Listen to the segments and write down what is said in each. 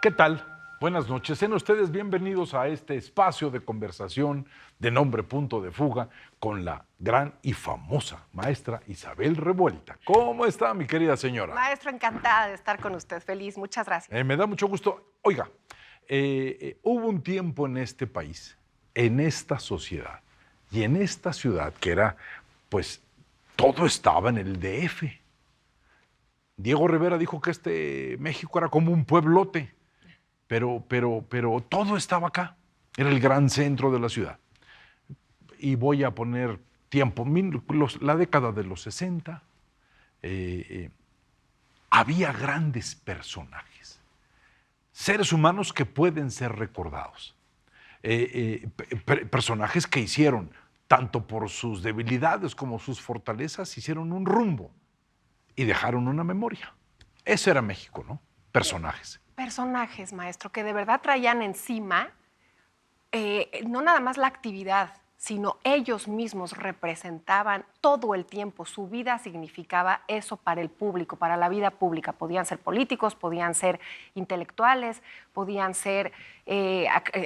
¿Qué tal? Buenas noches. Sean ustedes bienvenidos a este espacio de conversación de nombre Punto de Fuga con la gran y famosa maestra Isabel Revuelta. ¿Cómo está, mi querida señora? Maestro, encantada de estar con usted. Feliz, muchas gracias. Me da mucho gusto. Oiga, hubo un tiempo en este país, en esta sociedad y en esta ciudad que era, pues, todo estaba en el DF. Diego Rivera dijo que México era como un pueblote. Pero todo estaba acá, era el gran centro de la ciudad. Y voy a poner tiempo, la década de los 60, había grandes personajes, seres humanos que pueden ser recordados, personajes que hicieron, tanto por sus debilidades como sus fortalezas, hicieron un rumbo y dejaron una memoria. Eso era México, ¿no? Personajes. Personajes, maestro, que de verdad traían encima no nada más la actividad, sino ellos mismos representaban todo el tiempo. Su vida significaba eso para el público, para la vida pública. Podían ser políticos, podían ser intelectuales, podían ser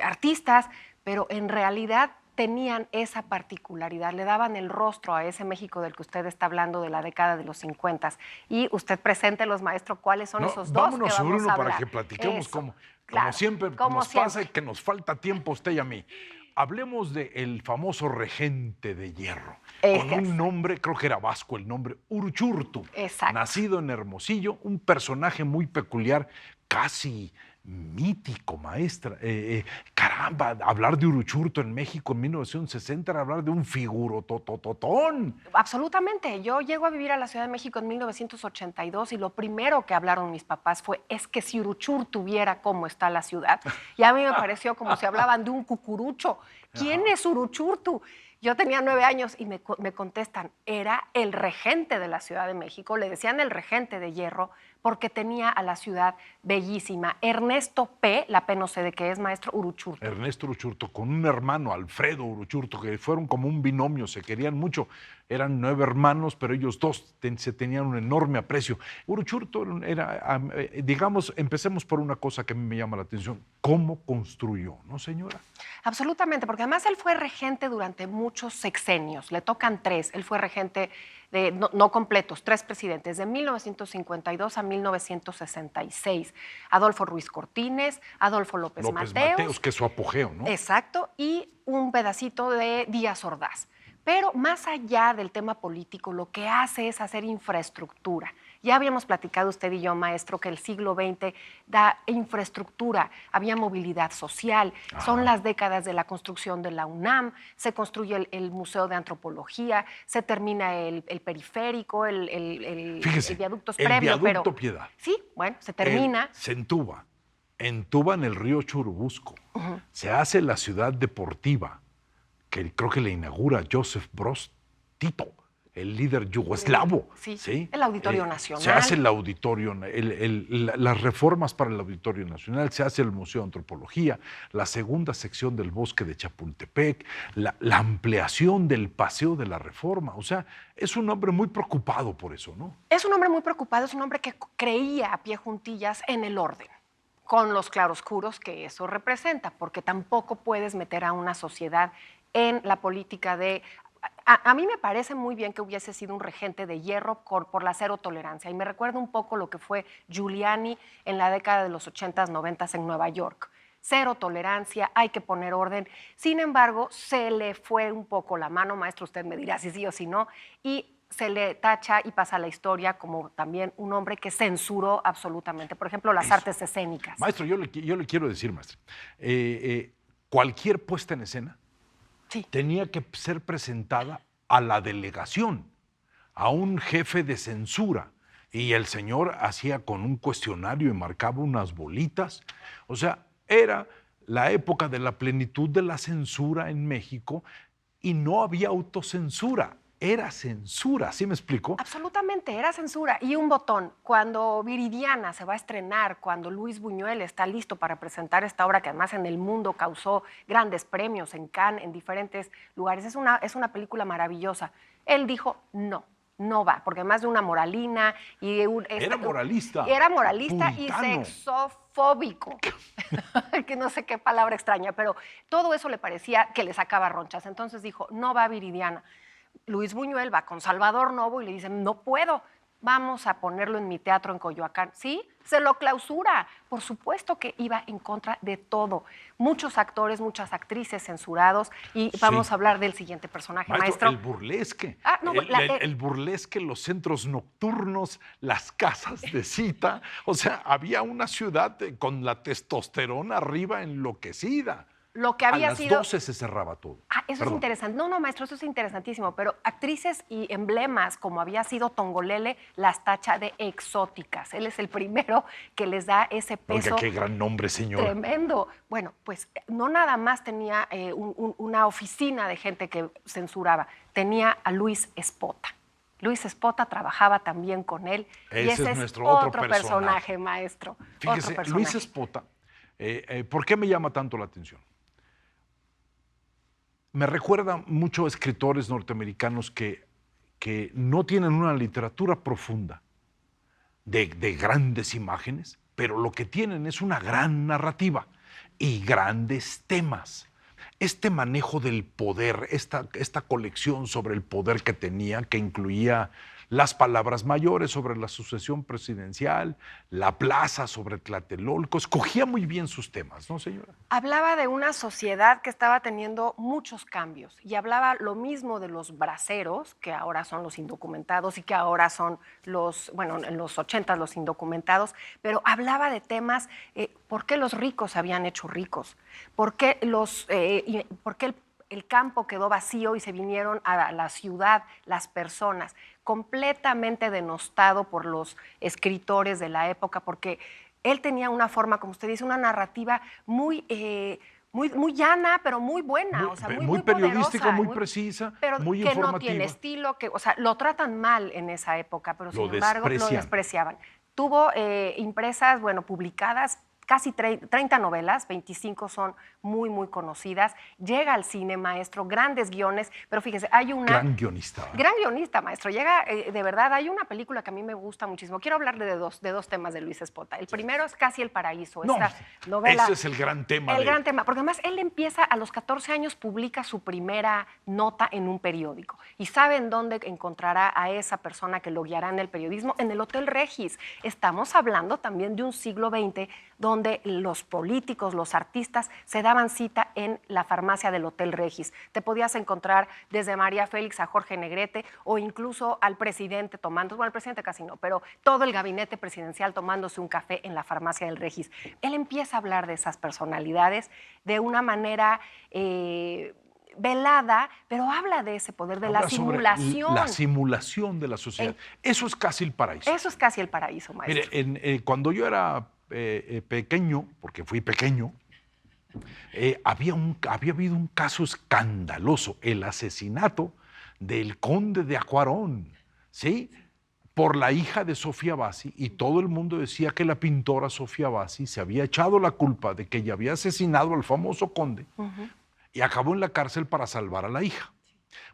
artistas, pero en realidad tenían esa particularidad, le daban el rostro a ese México del que usted está hablando de la década de los 50. Y usted preséntelos, maestro, cuáles son esos dos vámonos que vamos uno a hablar. para que platiquemos como siempre como nos siempre. pasa y que nos falta tiempo a usted y a mí. Hablemos del famoso regente de hierro, con un nombre, creo que era vasco el nombre, Uruchurtu. Exacto. Nacido en Hermosillo, un personaje muy peculiar, casi mítico, maestra. Caramba, hablar de Uruchurtu en México en 1960 era hablar de un figurotototón. Absolutamente. Yo llego a vivir a la Ciudad de México en 1982 y lo primero que hablaron mis papás fue, es que si Uruchurtu viera cómo está la ciudad. Y a mí me pareció como si hablaban de un cucurucho. ¿Quién es Uruchurtu? Yo tenía 9 años y me contestan, era el regente de la Ciudad de México, le decían el regente de hierro, porque tenía a la ciudad bellísima. Ernesto P., la P no sé de qué es, maestro, Uruchurtu. Ernesto Uruchurtu, con un hermano, Alfredo Uruchurtu, que fueron como un binomio, se querían mucho. Eran 9 hermanos, pero ellos dos se tenían un enorme aprecio. Uruchurtu era, digamos, empecemos por una cosa que a mí me llama la atención. ¿Cómo construyó, no, señora? Absolutamente, porque además él fue regente durante muchos sexenios. Le tocan 3. Él fue regente de, no completos, 3 presidentes, de 1952 a 1966. Adolfo Ruiz Cortines, Adolfo López Mateos, que es su apogeo, ¿no? Exacto, y un pedacito de Díaz Ordaz. Pero más allá del tema político, lo que hace es hacer infraestructura. Ya habíamos platicado usted y yo, maestro, que el siglo XX da infraestructura, había movilidad social, son las décadas de la construcción de la UNAM, se construye el Museo de Antropología, se termina el periférico, el viaducto es previo. El viaducto Piedad. Sí, bueno, se termina. Se entuba en el río Churubusco, se hace la ciudad deportiva, que creo que le inaugura Joseph Broz Tito, el líder yugoslavo. Sí. El Auditorio Nacional. Se hace el auditorio, las reformas para el Auditorio Nacional, se hace el Museo de Antropología, la segunda sección del Bosque de Chapultepec, la ampliación del Paseo de la Reforma. O sea, es un hombre muy preocupado por eso, ¿no? Es un hombre muy preocupado, es un hombre que creía a pie juntillas en el orden, con los claroscuros que eso representa, porque tampoco puedes meter a una sociedad en la política de... A mí me parece muy bien que hubiese sido un regente de hierro por la cero tolerancia, y me recuerda un poco lo que fue Giuliani en la década de los 80s, 90s en Nueva York. Cero tolerancia, hay que poner orden. Sin embargo, se le fue un poco la mano, maestro, usted me dirá si sí o si no, y se le tacha y pasa a la historia como también un hombre que censuró absolutamente, por ejemplo, las artes escénicas. Maestro, yo le quiero decir, maestro, cualquier puesta en escena tenía que ser presentada a la delegación, a un jefe de censura, y el señor hacía con un cuestionario y marcaba unas bolitas. O sea, era la época de la plenitud de la censura en México y no había autocensura. Era censura, ¿sí me explico? Absolutamente, era censura. Y un botón, cuando Viridiana se va a estrenar, cuando Luis Buñuel está listo para presentar esta obra que además en el mundo causó grandes premios en Cannes, en diferentes lugares, es una película maravillosa. Él dijo no va, porque además de una moralina y era moralista. Era moralista puritano. y sexófobo. homofóbico, que no sé qué palabra extraña, pero todo eso le parecía que le sacaba ronchas. Entonces dijo, no va Viridiana. Luis Buñuel va con Salvador Novo y le dice, no puedo, vamos a ponerlo en mi teatro en Coyoacán. Sí, se lo clausura. Por supuesto que iba en contra de todo. Muchos actores, muchas actrices censurados. Y vamos a hablar del siguiente personaje, maestro. El burlesque. No, el burlesque, los centros nocturnos, las casas de cita. O sea, había una ciudad con la testosterona arriba enloquecida. Lo que había a las sido... 12 se cerraba todo. Eso es interesante. No, maestro, eso es interesantísimo. Pero actrices y emblemas, como había sido Tongolele, las tacha de exóticas. Él es el primero que les da ese peso. Oiga, qué gran nombre, señor. Tremendo. Bueno, pues no nada más tenía una oficina de gente que censuraba. Tenía a Luis Espota. Luis Espota trabajaba también con él. Ese es nuestro otro personaje, maestro. Fíjese, Luis Espota, ¿por qué me llama tanto la atención? Me recuerda mucho a escritores norteamericanos que no tienen una literatura profunda de grandes imágenes, pero lo que tienen es una gran narrativa y grandes temas. Este manejo del poder, esta colección sobre el poder que tenía, que incluía las palabras mayores sobre la sucesión presidencial, la plaza sobre Tlatelolco, escogía muy bien sus temas, ¿no, señora? Hablaba de una sociedad que estaba teniendo muchos cambios y hablaba lo mismo de los braceros, que ahora son los indocumentados y que ahora son los, bueno, en los 80 los indocumentados, pero hablaba de temas, ¿por qué los ricos se habían hecho ricos? ¿Por qué el campo quedó vacío y se vinieron a la ciudad las personas? Completamente denostado por los escritores de la época, porque él tenía una forma, como usted dice, una narrativa muy llana, pero muy buena, muy periodística, muy precisa, pero muy que informativa. No tiene estilo, lo tratan mal en esa época, pero sin embargo lo despreciaban. Tuvo impresas, publicadas casi 30 novelas, 25 son muy, muy conocidas. Llega al cine, maestro, grandes guiones, pero fíjese, hay una... Gran guionista. Gran guionista, maestro. Llega, de verdad, hay una película que a mí me gusta muchísimo. Quiero hablar de dos temas de Luis Espota. El primero es Casi el Paraíso, esta novela. Ese es el gran tema. Gran tema, porque además él empieza, a los 14 años, publica su primera nota en un periódico. ¿Y saben dónde encontrará a esa persona que lo guiará en el periodismo? En el Hotel Regis. Estamos hablando también de un siglo XX donde los políticos, los artistas, se daban cita en la farmacia del Hotel Regis. Te podías encontrar desde María Félix a Jorge Negrete o incluso al presidente tomando, bueno, el presidente casi no, pero todo el gabinete presidencial tomándose un café en la farmacia del Regis. Él empieza a hablar de esas personalidades de una manera velada, pero habla de ese poder, de la simulación. La simulación de la sociedad. Eso es Casi el Paraíso. Eso es Casi el Paraíso, maestro. Mire, cuando yo era pequeño, porque fui pequeño, había habido un caso escandaloso, el asesinato del conde de Acuarón, ¿sí? Por la hija de Sofía Bassi, y todo el mundo decía que la pintora Sofía Bassi se había echado la culpa de que ella había asesinado al famoso conde y acabó en la cárcel para salvar a la hija.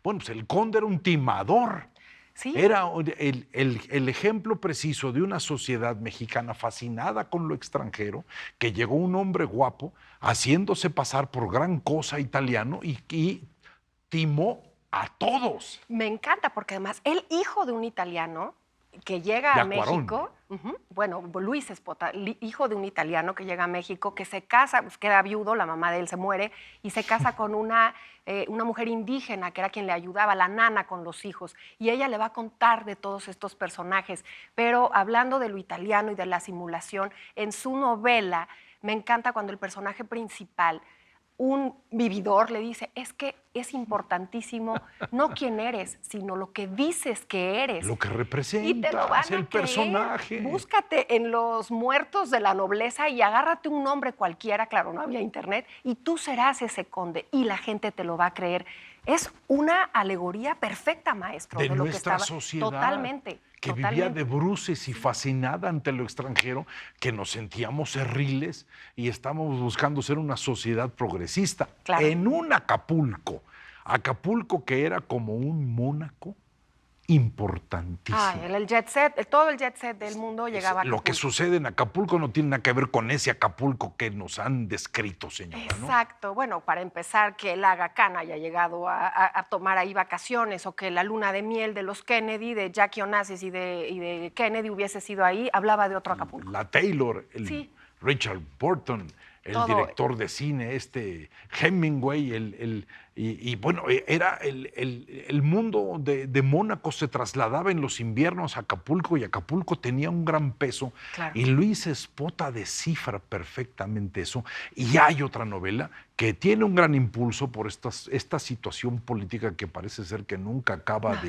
Bueno, pues el conde era un timador. ¿Sí? Era el ejemplo preciso de una sociedad mexicana fascinada con lo extranjero, que llegó un hombre guapo haciéndose pasar por gran cosa italiano y timó a todos. Me encanta, porque además el hijo de un italiano que llega a México, Luis Espota, hijo de un italiano que llega a México, que se casa, pues queda viudo, la mamá de él se muere, y se casa con una mujer indígena, que era quien le ayudaba, la nana con los hijos, y ella le va a contar de todos estos personajes. Pero hablando de lo italiano y de la simulación, en su novela me encanta cuando el personaje principal, un vividor, le dice, es que es importantísimo no quién eres, sino lo que dices que eres. Lo que representa, y te lo van a el personaje. Búscate en los muertos de la nobleza y agárrate un nombre cualquiera, claro, no había internet, y tú serás ese conde y la gente te lo va a creer. Es una alegoría perfecta, maestro, de lo nuestra que estaba sociedad. Totalmente. Que vivía de bruces y fascinada ante lo extranjero, que nos sentíamos cerriles y estábamos buscando ser una sociedad progresista. Claro. En un Acapulco que era como un Mónaco, importantísimo. El jet set, todo el jet set del mundo llegaba a Acapulco. Lo que sucede en Acapulco no tiene nada que ver con ese Acapulco que nos han descrito, señora, ¿no? Exacto. Bueno, para empezar, que el Aga Khan haya llegado a tomar ahí vacaciones, o que la luna de miel de los Kennedy, de Jackie Onassis y de Kennedy hubiese sido ahí, hablaba de otro Acapulco. La Taylor, Sí. Richard Burton, el Todo. director de cine, Hemingway, y bueno, era el mundo de Mónaco se trasladaba en los inviernos a Acapulco, y Acapulco tenía un gran peso. Claro. Y Luis Espota descifra perfectamente eso. Y hay otra novela que tiene un gran impulso por esta situación política que parece ser que nunca acaba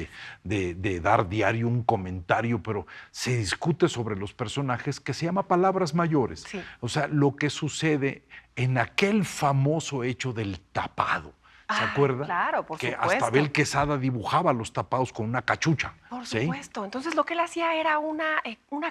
de dar diario un comentario, pero se discute sobre los personajes, que se llama Palabras Mayores. Sí. O sea, lo que sucede en aquel famoso hecho del tapado. ¿Se acuerda? Claro, por que supuesto. hasta Abel Quesada dibujaba los tapados con una cachucha. Por ¿sí? supuesto. Entonces, lo que él hacía era una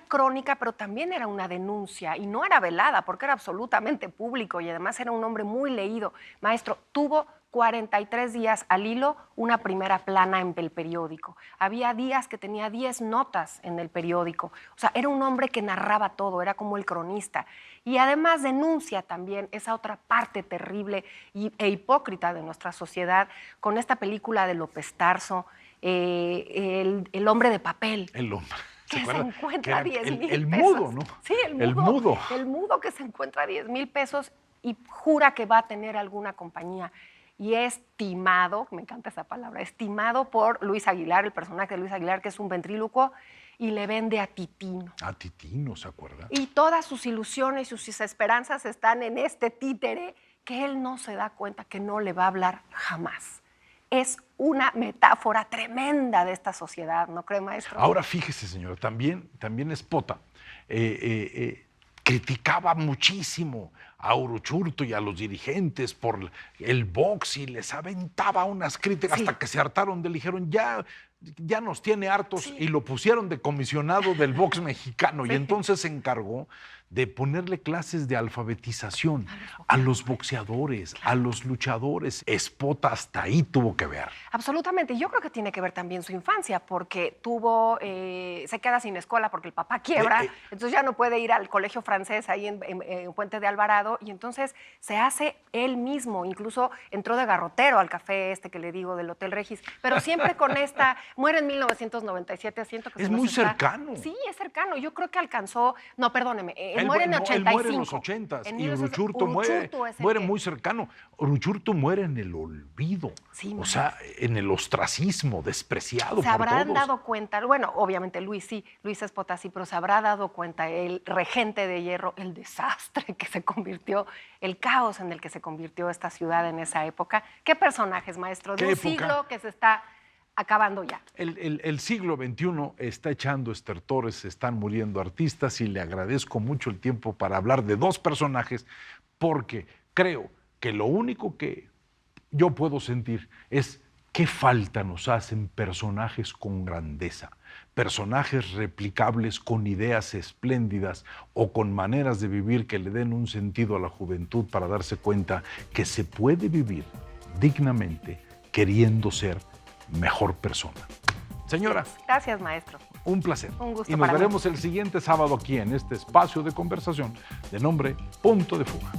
crónica, pero también era una denuncia, y no era velada, porque era absolutamente público, y además era un hombre muy leído. Maestro, tuvo 43 días al hilo una primera plana en el periódico. Había días que tenía 10 notas en el periódico. O sea, era un hombre que narraba todo, era como el cronista. Y además denuncia también esa otra parte terrible e hipócrita de nuestra sociedad con esta película de López Tarso, el hombre de papel. El hombre. Que se encuentra 10,000 pesos. El mudo, ¿no? Sí, el mudo. El mudo que se encuentra 10,000 pesos y jura que va a tener alguna compañía. Y es timado, me encanta esa palabra, es timado por Luis Aguilar, el personaje de Luis Aguilar, que es un ventrílocuo, y le vende a Titino. A Titino, ¿se acuerda? Y todas sus ilusiones y sus esperanzas están en este títere, que él no se da cuenta que no le va a hablar jamás. Es una metáfora tremenda de esta sociedad, ¿no cree, maestro? Ahora fíjese, señora, también Espota criticaba muchísimo a Uruchurtu y a los dirigentes por el box, y les aventaba unas críticas hasta que se hartaron de él. Dijeron, ya nos tiene hartos, y lo pusieron de comisionado del box mexicano. Y entonces se encargó de ponerle clases de alfabetización a los boxeadores, a los luchadores. Espota hasta ahí tuvo que ver. Absolutamente. Yo creo que tiene que ver también su infancia, porque se queda sin escuela porque el papá quiebra, entonces ya no puede ir al colegio francés ahí en Puente de Alvarado, y entonces se hace él mismo. Incluso entró de garrotero al café que le digo del Hotel Regis, pero siempre con muere en 1997, siento que es muy cercano. Sí, es cercano. Yo creo que alcanzó, no, perdóneme, él muere en 85. Él muere en los 80 y Uruchurtu muere muy cercano. Uruchurtu muere en el olvido, sí, o sea, en el ostracismo, despreciado por todos. Se habrán dado cuenta, bueno, obviamente Luis Espota sí, pero se habrá dado cuenta el regente de hierro, el desastre que se convirtió, el caos en el que se convirtió esta ciudad en esa época. ¿Qué personajes, maestro? De un siglo que se está acabando ya. El siglo XXI está echando estertores, están muriendo artistas, y le agradezco mucho el tiempo para hablar de dos personajes, porque creo que lo único que yo puedo sentir es qué falta nos hacen personajes con grandeza, personajes replicables con ideas espléndidas o con maneras de vivir que le den un sentido a la juventud, para darse cuenta que se puede vivir dignamente queriendo ser mejor persona. Señora. Gracias, maestro. Un placer. Un gusto. Y nos veremos el siguiente sábado aquí en este espacio de conversación de nombre Punto de Fuga.